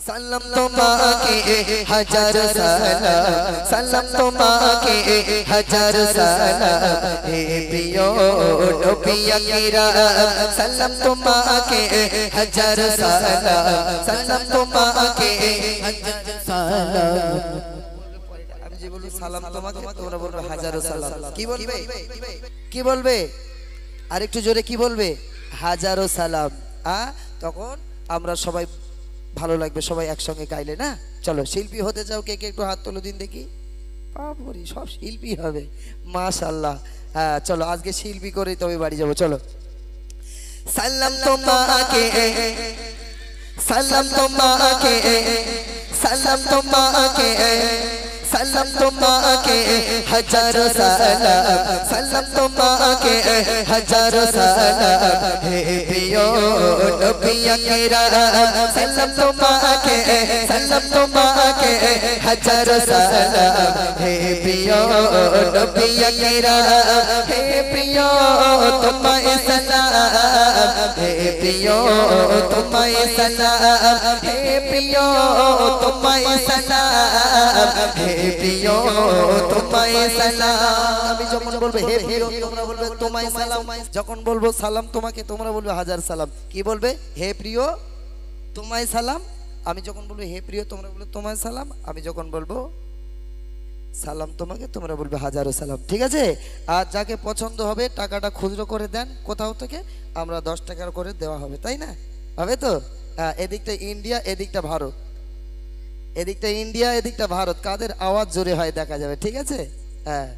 সালাম তোমাকে হাজার সালাম, সালাম তোমাকে হাজার সালাম, হে প্রিয় নবী আকরাম। সালাম তোমাকে হাজার সালাম, সালাম তোমাকে হাজার সালাম। আমি যে বলি সালাম তোমাকে, তোমরা বলবে হাজারো সালাম। কি বলবে? কি বলবে? আরেকটু জোরে কি বলবে? হাজারো সালাম। তখন আমরা সবাই ভালো লাগবে, সবাই একসঙ্গে গাইলে না। চলো শিল্পী হতে চাও কে কে একটু হাত তোলো দিন দেখি। বাবরি সব শিল্পী হবে, মাশাআল্লাহ। হ্যাঁ চলো আজকে শিল্পী করে তবে বাড়ি যাবো। চলো সালাম তোমাকে, সালাম তোমাকে, সালাম তোমাকে, সালাম তোমাকে হাজারো সালাম, সালাম তোমাকে হাজারো সালাম, হে প্রিয় নবী আকরাম। সালাম তোমাকে, সালাম তোমাকে হাজারো সালাম, হে প্রিয় নবী আকরাম। হে প্রিয় তোমায় সালাম, হে প্রিয় তোমায় সালাম, হে প্রিয় তোমায় সালাম, হে প্রিয় তোমায় সালাম। আমি যখন বলবো হে প্রিয়, তোমরা বলবে তোমায় সালাম। যখন বলবো সালাম তোমাকে, তোমরা বলবে হাজার সালাম। কি বলবে? হে প্রিয় তোমায় সালাম। আমি যখন বলবো হে প্রিয়, তোমরা বলবে তোমায় সালাম। আমি যখন বলবো সালাম তোমাকে, তোমরা বলবে হাজারো সালাম। ঠিক আছে? আর যাকে পছন্দ হবে টাকাটা খুচরো করে দেন কোথাও থেকে, আমরা 10 টাকার করে দেওয়া হবে, তাই না? হবে তো? হ্যাঁ, এদিকটা ইন্ডিয়া, এদিকটা ভারত, এদিকটা ইন্ডিয়া, এদিকটা ভারত। কাদের আওয়াজ জোরে হয় দেখা যাবে। ঠিক আছে? হ্যাঁ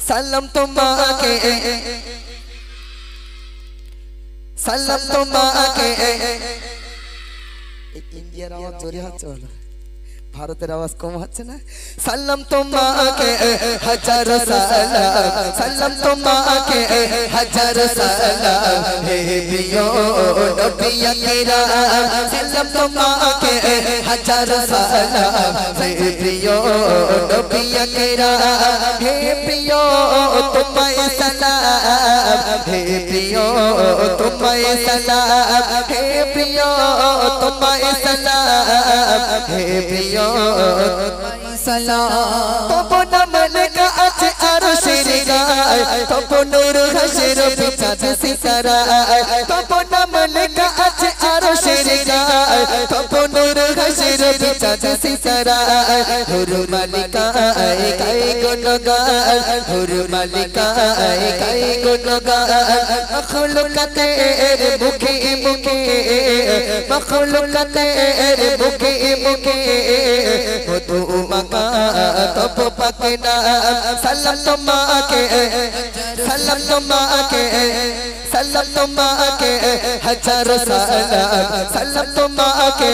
সালাম তোমাকে, সালাম তোমাকে। ইন্ডিয়ার আওয়াজ জোরে হচ্ছে বলো, ভারতের আওয়াজ কম হচ্ছে না? সালাম তোমাকে হাজারো সালাম, সালাম তোমাকে হাজারো সালাম, হে প্রিয় নবী আকরাম। সালাম তোমাকে হাজারো সালাম, হে প্রিয় নবী আকরাম। হে প্রিয় তোমায় সালাম, হে প্রিয় তোমায় সালাম, হে প্রিয় তোমায় সালাম, হে প্রিয় সালাম। তপন মলকা আছে আরশের গায়, তপনুর হাসের বিচাজ সিতারায়। তপন মলকা আছে আরশের গায়, তপনুর হাসের বিচাজ সিতারায়। হুর মালিকায় গায় গুণগান, হুর মালিকায় গায় গুণগান। মখলুকাতের মুখে মুখে, মখলুকাতের মুখে মুখে মধু মাখা তব পাকে নাম। সালাম তোমাকে, সালাম তোমাকে, সালাম তোমাকে হাজারো সালাম, সালাম তোমাকে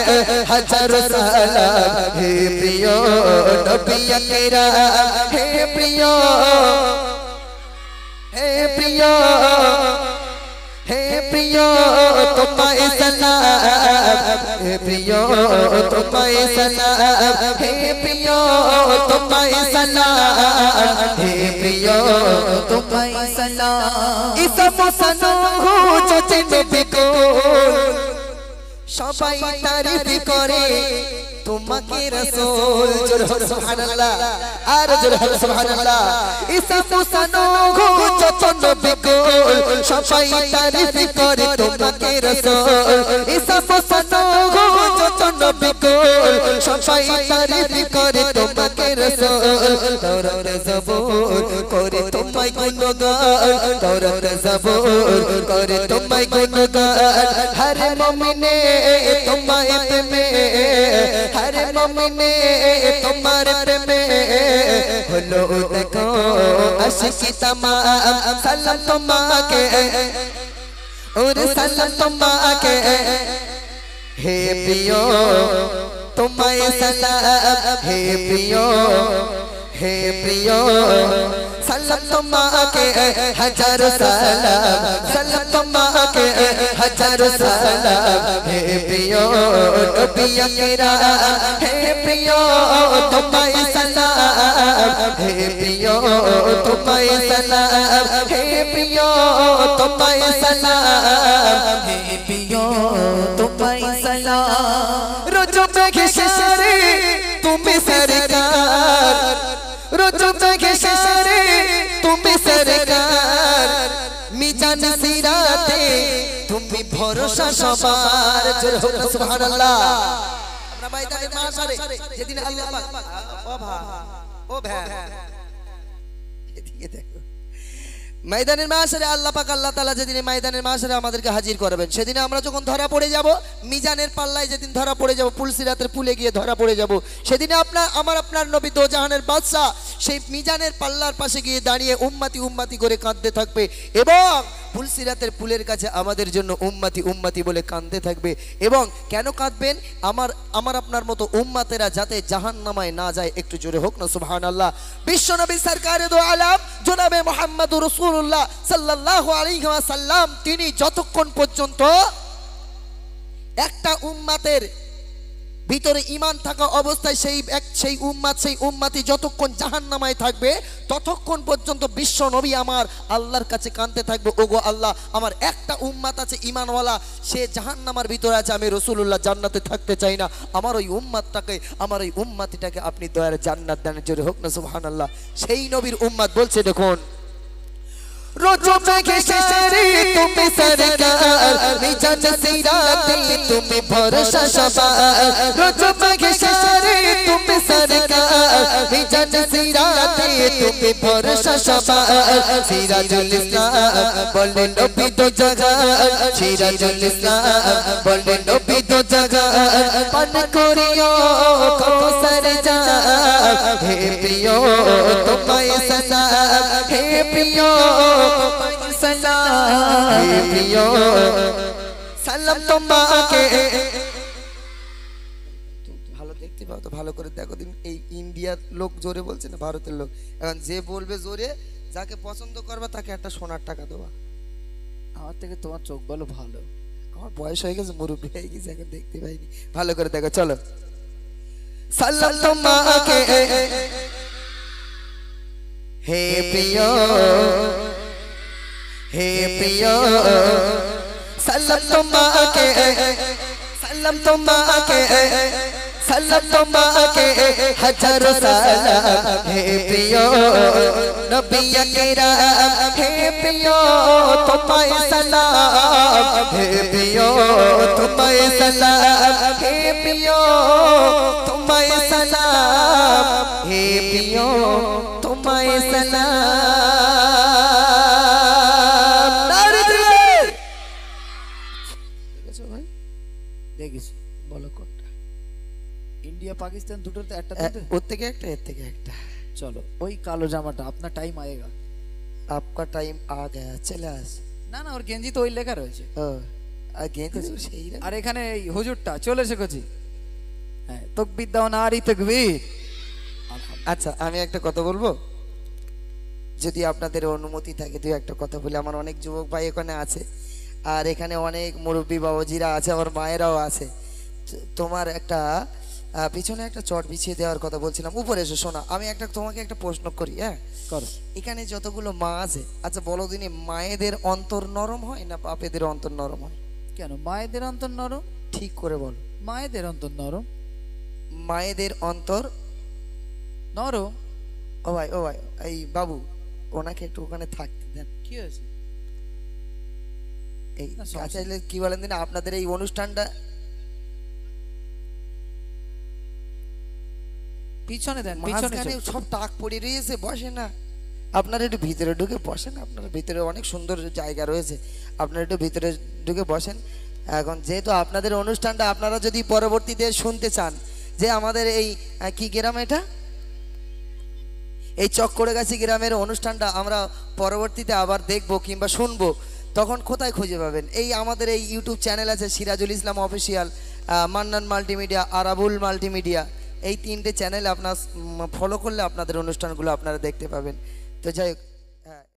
হাজারো সালাম, হে প্রিয় নবী আকরাম। হে প্রিয়, হে প্রিয়, হে প্রিয় তোমায় সালাম, হে প্রিয় তোমায় সালাম, হে প্রিয় তোমায় সালাম, হে প্রিয় তোমায় সালাম। ইসম সানহু চচে বিকুল, সবাই তারিফ করে তোমাকে রাসূল। জোরে সুবহানাল্লাহ, আর জোরে সুবহানাল্লাহ। ইসম সানহু চচে বিকুল, সবাই তারিফ করে তোমাকে রাসূল। ইসম সানহু চচে বিকুল, সবাই তারিফ করে তোমাকে রাসূল। দৌলত জবুর করে তোমায় গুণগান, দৌলত জবুর করে তোমায় গুণগান। হর মুমিনে তোমায় প্রেমে, হর মুমিনে তোমার প্রেমে হলো দেখো আশিকি तमाम। সালাম তোমাকে, ওরে সালাম তোমাকে, হে প্রিয় তোমায় সালাম, হে প্রিয়, হে প্রিয় সালাম তোমাকে হাজারো সালাম, সালাম তোমাকে হাজারো সালাম, হে প্রিয় নবী আকরাম। হে প্রিয় তোমায় সালাম, হে প্রিয় তোমায় সালাম, হে প্রিয় তোমায় সালাম, হে প্রিয় তোমায় সালাম। सलाम रोज़ जगे शशरे तुम्हें सरकार रोज़ जगे शशरे तुम्हें सरकार मिजान सिराते तुम्हें भरोसा सबार जोरे होक ना सुबहानाल्लाह अपना मैदाने माशरे যেদিন আল্লাহ পাক ও ভাই এদিকে দেখো मैदाনের মাশরে আল্লাহ পাক আল্লাহ তাআলা যেদিন मैदाনের মাশরে আমাদেরকে হাজির করবেন সেদিন আমরা যখন ধরা পড়ে যাব মিজানের পাল্লায় যেদিন ধরা পড়ে যাব পুলসিরাতের পুলে গিয়ে ধরা পড়ে যাব সেদিন আপনার নবী দো জাহানের বাদশা সেই মিজানের পাল্লার পাশে গিয়ে দাঁড়িয়ে উম্মতি উম্মতি করে কাঁদতে থাকবে এবং পুলসিরাতের পুলের কাছে আমাদের জন্য উম্মতি উম্মতি বলে কাঁদতে থাকবে এবং কেন কাঁদবেন আমার আপনার মতো উম্মতেরা যাতে জাহান্নামায় না যায় একটু জোরে হোক না সুবহানাল্লাহ বিশ্ব নবী সরকারে দো আলম জনাবে মুহাম্মদুর রাসূলুল্লাহ সাল্লাল্লাহু আলাইহি ওয়াসাল্লাম তিনি যতক্ষণ পর্যন্ত একটা উম্মতের ভিতরে ঈমান থাকা অবস্থায় সেই উম্মতি যতক্ষণ জাহান্নামায় থাকবে ততক্ষণ পর্যন্ত বিশ্ব নবী আমার আল্লাহর কাছে কাঁদতে থাকবে ওগো আল্লাহ আমার একটা উম্মত আছে ঈমানওয়ালা সে জাহান্নামের ভিতরে আছে আমি রাসূলুল্লাহ জান্নাতে থাকতে চাই না আমার ওই উম্মতিটাকে আপনি দয়ার জান্নাত দান জোরে হোক না সুবহানাল্লাহ সেই নবীর উম্মত বলছে দেখুন रोज़ जगे शशरे तुम्हें सरकार मिजान सिराते तुम्हें भरोसा सबार रोज़ जगे शशरे तुम्हें सरकार मिजान सिराते तुम्हें भरोसा सबार सिराजुल इस्लाम बोले नबी दो जगह सिराजुल इस्लाम बोले नबी दो जगह पान करियो कौसर जा हे प्रियो तुम्हें सलाम हे प्रियो সালাম তোমাকে ভালো দেখতে পাও তো ভালো করে দেখো দিন এই ইন্ডিয়ার লোক জোরে বলছে না ভারতের লোক এখন যে বলবে জোরে যাকে পছন্দ করবে তাকে একটা সোনার টাকা দেবা আমার থেকে তোমার চোখ বলো ভালো আমার বয়স হয়ে গেছে মুরব্বি হয়ে গেছে এখন দেখতে পাইনি ভালো করে দেখো চলো সালাম তোমাকে হে প্রিয় हे प्रियो सलाम तुम्हाके हजारों सलाम हे प्रियो नबी किराम हे प्रियो तुम्हें सलाम हे प्रियो तुम्हें सलाम हे प्रियो तुम्हें सलाम हे प्रियो तुम्हें सलाम इंडिया पाकिस्तान দুটোতে একটা ওর থেকে একটা এর থেকে একটা চলো ওই কালো জামাটা আপনার টাইম आएगा आपका टाइम आ गया चले आस না না ওর গেঞ্জি তো ওই লেখা রয়েছে আর গেঞ্জি তো সেই আর এখানে এই হুজুরটা চলে এসেছি হ্যাঁ তাকবীর দাও নারী তাকবীর আচ্ছা আমি একটা কথা বলবো যদি আপনাদের অনুমতি থাকে দুই একটা কথা বলি আমার অনেক যুবক ভাই এখানে আছে আর এখানে অনেক মুরব্বি বাবাজিরা আছে আমার মায়েরাও আছে তোমার একটা পিছনে একটা চট বিছিয়ে দেওয়ার কথা বলছিলাম উপরে এসে শোনা আমি তোমাকে একটা প্রশ্ন করি হ্যাঁ করো এখানে যতগুলো মা আছে আচ্ছা বলো দিনে মায়েদের অন্তর নরম হয় না বাপেদের অন্তর নরম হয় কেন মায়েদের অন্তর নরম ঠিক করে বলো মায়েদের অন্তর নরম মায়েদের অন্তর নরম ও ভাই এই বাবু ওনাকে একটু ওখানে থাকতে দেন কি হয়েছে এই চাইলে কি বলেন দিন আপনাদের এই অনুষ্ঠানটা পিছনে দেন পিছনে সব টাক পড়ে রয়েছে বসে না আপনারা একটু ভিতরে ঢুকে বসেন আপনার ভিতরে অনেক সুন্দর জায়গা রয়েছে আপনারা একটু ভিতরে ঢুকে বসেন এখন যেহেতু আপনাদের অনুষ্ঠানটা আপনারা যদি পরবর্তীতে শুনতে চান যে আমাদের এই কি গ্রাম এটা এই চক্করগাছি গ্রামের অনুষ্ঠানটা আমরা পরবর্তীতে আবার দেখব কিংবা শুনবো তখন কোথায় খুঁজে পাবেন এই আমাদের এই ইউটিউব চ্যানেল আছে Sirajul Islam official Mannan multimedia Arabul multimedia এই তিনটে চ্যানেল আপনার ফলো করলে আপনাদের অনুষ্ঠানগুলো আপনারা দেখতে পাবেন তো যাই হোক